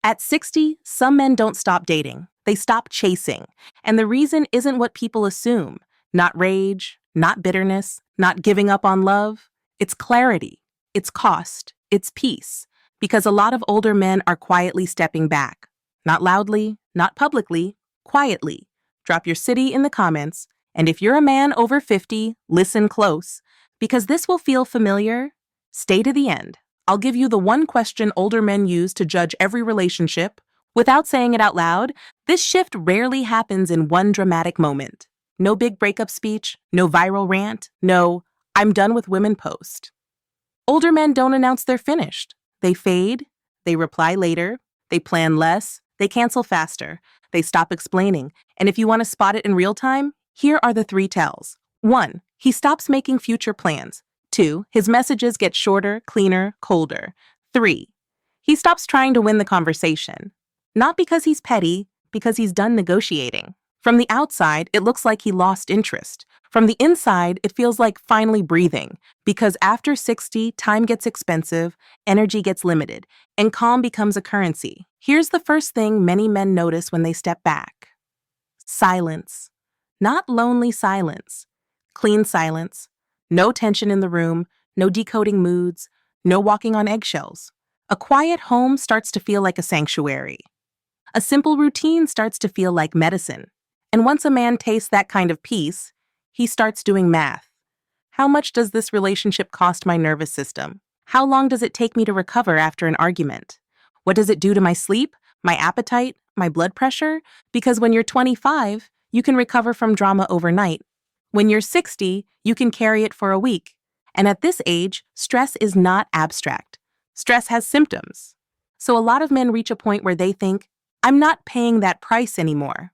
At 60, some men don't stop dating. They stop chasing. And the reason isn't what people assume. Not rage, not bitterness, not giving up on love. It's clarity. It's cost. It's peace. Because a lot of older men are quietly stepping back. Not loudly, not publicly, quietly. Drop your city in the comments. And if you're a man over 50, listen close. Because this will feel familiar. Stay to the end. I'll give you the one question older men use to judge every relationship. Without saying it out loud, this shift rarely happens in one dramatic moment. No big breakup speech, no viral rant, no "I'm done with women" post. Older men don't announce they're finished. They fade, they reply later, they plan less, they cancel faster, they stop explaining. And if you want to spot it in real time, here are the 3 tells. 1. He stops making future plans. 2. His messages get shorter, cleaner, colder. 3. He stops trying to win the conversation. Not because he's petty, because he's done negotiating. From the outside, it looks like he lost interest. From the inside, it feels like finally breathing, because after 60, time gets expensive, energy gets limited, and calm becomes a currency. Here's the first thing many men notice when they step back. Silence. Not lonely silence. Clean silence. No tension in the room, no decoding moods, no walking on eggshells. A quiet home starts to feel like a sanctuary. A simple routine starts to feel like medicine. And once a man tastes that kind of peace, he starts doing math. How much does this relationship cost my nervous system? How long does it take me to recover after an argument? What does it do to my sleep, my appetite, my blood pressure? Because when you're 25, you can recover from drama overnight. When you're 60, you can carry it for a week. And at this age, stress is not abstract. Stress has symptoms. So a lot of men reach a point where they think, I'm not paying that price anymore.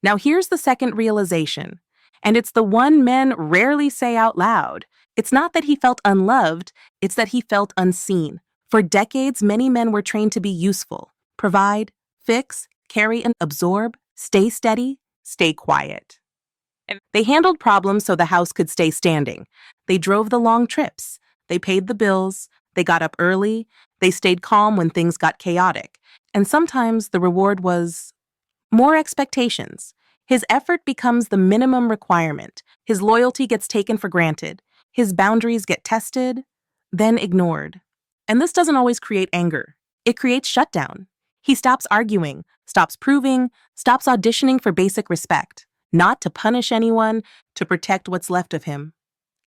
Now here's the second realization, and it's the one men rarely say out loud. It's not that he felt unloved, it's that he felt unseen. For decades, many men were trained to be useful, provide, fix, carry and absorb, stay steady, stay quiet. They handled problems so the house could stay standing. They drove the long trips. They paid the bills. They got up early. They stayed calm when things got chaotic. And sometimes the reward was more expectations. His effort becomes the minimum requirement. His loyalty gets taken for granted. His boundaries get tested, then ignored. And this doesn't always create anger. It creates shutdown. He stops arguing, stops proving, stops auditioning for basic respect. Not to punish anyone, to protect what's left of him.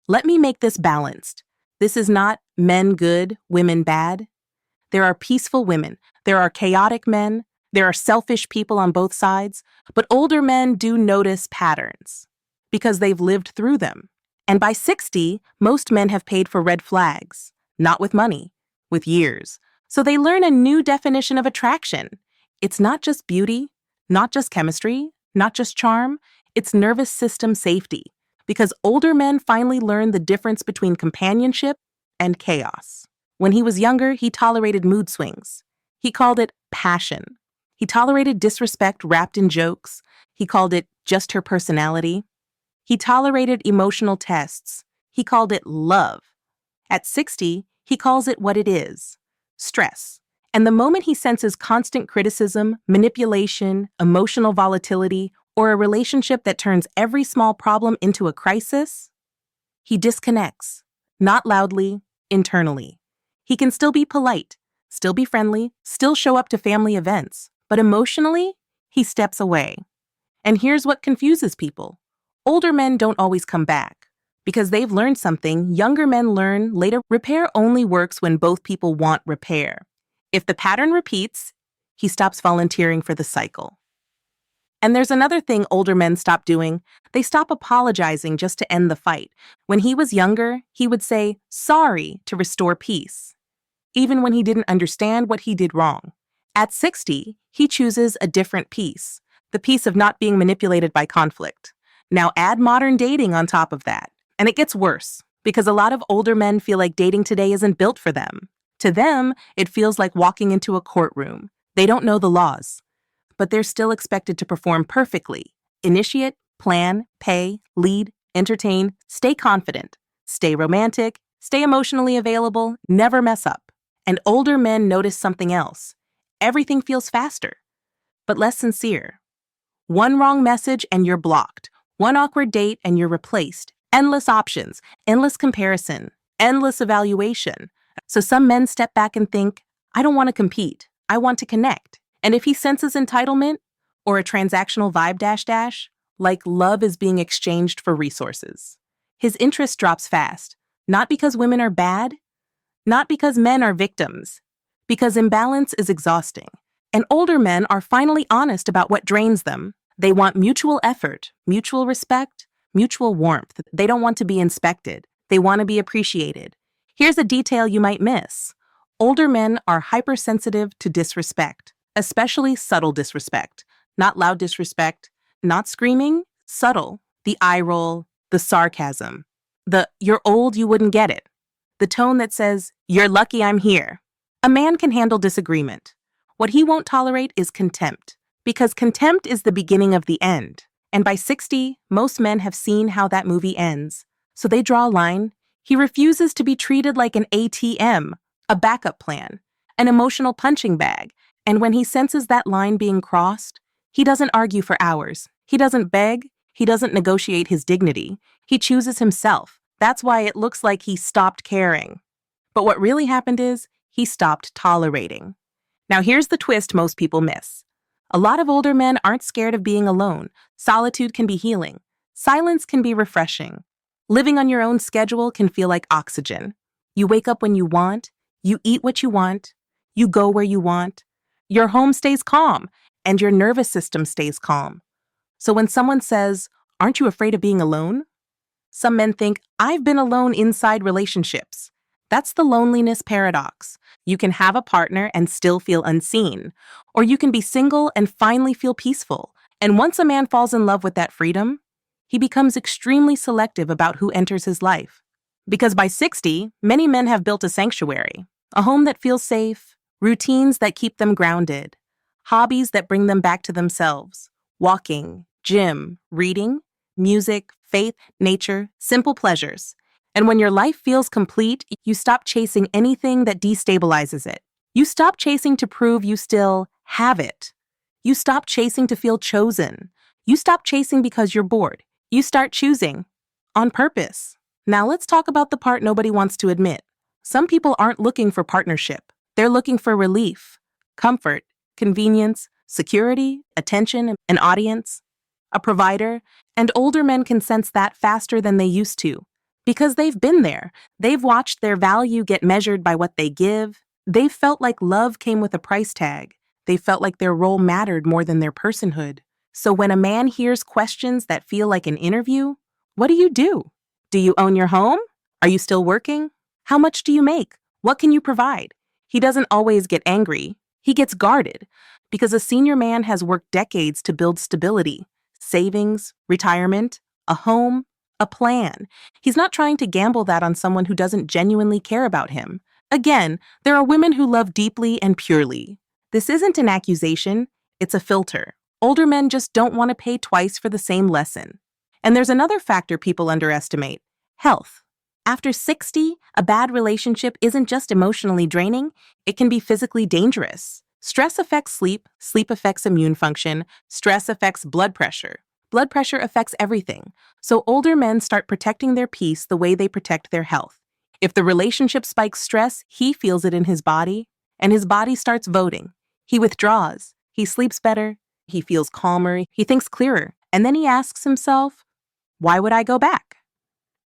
Let me make this balanced. This is not men good, women bad. There are peaceful women. There are chaotic men. There are selfish people on both sides. But older men do notice patterns because they've lived through them. And by 60, most men have paid for red flags. Not with money, with years. So they learn a new definition of attraction. It's not just beauty, not just chemistry, not just charm, it's nervous system safety. Because older men finally learn the difference between companionship and chaos. When he was younger, he tolerated mood swings. He called it passion. He tolerated disrespect wrapped in jokes. He called it just her personality. He tolerated emotional tests. He called it love. At 60, he calls it what it is, stress. And the moment he senses constant criticism, manipulation, emotional volatility, or a relationship that turns every small problem into a crisis, he disconnects, not loudly, internally. He can still be polite, still be friendly, still show up to family events, but emotionally, he steps away. And here's what confuses people. Older men don't always come back. Because they've learned something, younger men learn later repair only works when both people want repair. If the pattern repeats, he stops volunteering for the cycle. And there's another thing older men stop doing. They stop apologizing just to end the fight. When he was younger, he would say sorry to restore peace, even when he didn't understand what he did wrong. At 60, he chooses a different peace, the peace of not being manipulated by conflict. Now add modern dating on top of that, and it gets worse, because a lot of older men feel like dating today isn't built for them. To them, it feels like walking into a courtroom. They don't know the laws, but they're still expected to perform perfectly. Initiate, plan, pay, lead, entertain, stay confident, stay romantic, stay emotionally available, never mess up. And older men notice something else. Everything feels faster, but less sincere. One wrong message and you're blocked. One awkward date and you're replaced. Endless options, endless comparison, endless evaluation. So some men step back and think, I don't want to compete. I want to connect. And if he senses entitlement or a transactional vibe like love is being exchanged for resources, his interest drops fast. Not because women are bad, not because men are victims, because imbalance is exhausting. And older men are finally honest about what drains them. They want mutual effort, mutual respect, mutual warmth. They don't want to be inspected. They want to be appreciated. Here's a detail you might miss. Older men are hypersensitive to disrespect, especially subtle disrespect. Not loud disrespect, not screaming, subtle. The eye roll, the sarcasm, the "you're old, you wouldn't get it." The tone that says, "You're lucky I'm here." A man can handle disagreement. What he won't tolerate is contempt, because contempt is the beginning of the end. And by 60, most men have seen how that movie ends. So they draw a line. He refuses to be treated like an ATM, a backup plan, an emotional punching bag. And when he senses that line being crossed, he doesn't argue for hours. He doesn't beg. He doesn't negotiate his dignity. He chooses himself. That's why it looks like he stopped caring. But what really happened is he stopped tolerating. Now here's the twist most people miss. A lot of older men aren't scared of being alone. Solitude can be healing. Silence can be refreshing. Living on your own schedule can feel like oxygen. You wake up when you want, you eat what you want, you go where you want. Your home stays calm, and your nervous system stays calm. So when someone says, "Aren't you afraid of being alone?" Some men think, "I've been alone inside relationships." That's the loneliness paradox. You can have a partner and still feel unseen, or you can be single and finally feel peaceful. And once a man falls in love with that freedom, he becomes extremely selective about who enters his life. Because by 60, many men have built a sanctuary, a home that feels safe, routines that keep them grounded, hobbies that bring them back to themselves, walking, gym, reading, music, faith, nature, simple pleasures. And when your life feels complete, you stop chasing anything that destabilizes it. You stop chasing to prove you still have it. You stop chasing to feel chosen. You stop chasing because you're bored. You start choosing on purpose. Now let's talk about the part nobody wants to admit. Some people aren't looking for partnership. They're looking for relief, comfort, convenience, security, attention, an audience, a provider. And older men can sense that faster than they used to. Because they've been there. They've watched their value get measured by what they give. They've felt like love came with a price tag. They felt like their role mattered more than their personhood. So when a man hears questions that feel like an interview, what do? Do you own your home? Are you still working? How much do you make? What can you provide? He doesn't always get angry. He gets guarded because a senior man has worked decades to build stability, savings, retirement, a home, a plan. He's not trying to gamble that on someone who doesn't genuinely care about him. Again, there are women who love deeply and purely. This isn't an accusation, it's a filter. Older men just don't want to pay twice for the same lesson. And there's another factor people underestimate: health. After 60, a bad relationship isn't just emotionally draining, it can be physically dangerous. Stress affects sleep, sleep affects immune function, stress affects blood pressure. Blood pressure affects everything. So older men start protecting their peace the way they protect their health. If the relationship spikes stress, he feels it in his body, and his body starts voting. He withdraws. He sleeps better. He feels calmer. He thinks clearer. And then he asks himself, why would I go back?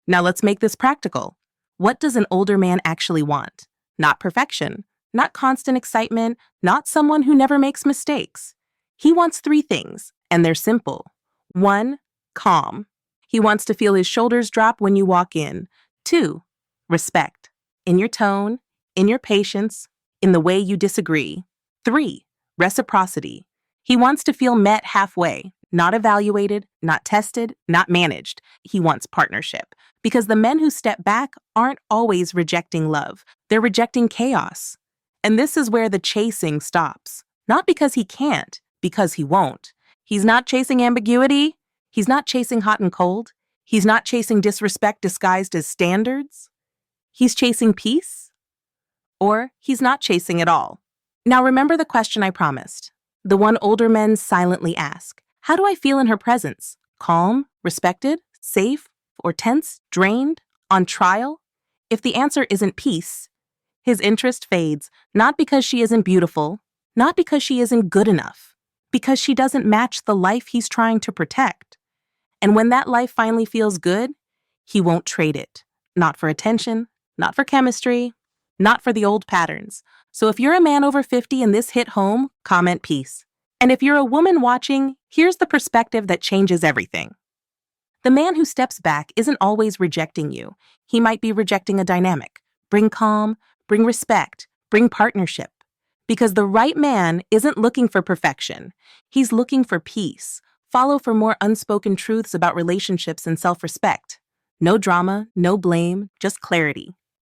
Now let's make this practical. What does an older man actually want? Not perfection, not constant excitement, not someone who never makes mistakes. He wants 3 things, and they're simple. 1, calm. He wants to feel his shoulders drop when you walk in. 2, respect. In your tone, in your patience, in the way you disagree. 3, reciprocity. He wants to feel met halfway, not evaluated, not tested, not managed. He wants partnership. Because the men who step back aren't always rejecting love. They're rejecting chaos. And this is where the chasing stops. Not because he can't, because he won't. He's not chasing ambiguity. He's not chasing hot and cold. He's not chasing disrespect disguised as standards. He's chasing peace. Or he's not chasing at all. Now remember the question I promised. The one older men silently ask. How do I feel in her presence? Calm, respected, safe, or tense, drained, on trial? If the answer isn't peace, his interest fades, not because she isn't beautiful, not because she isn't good enough, because she doesn't match the life he's trying to protect. And when that life finally feels good, he won't trade it. Not for attention, not for chemistry, not for the old patterns. So if you're a man over 50 and this hit home, comment peace. And if you're a woman watching, here's the perspective that changes everything. The man who steps back isn't always rejecting you. He might be rejecting a dynamic. Bring calm, bring respect, bring partnership. Because the right man isn't looking for perfection. He's looking for peace. Follow for more unspoken truths about relationships and self-respect. No drama, no blame, just clarity.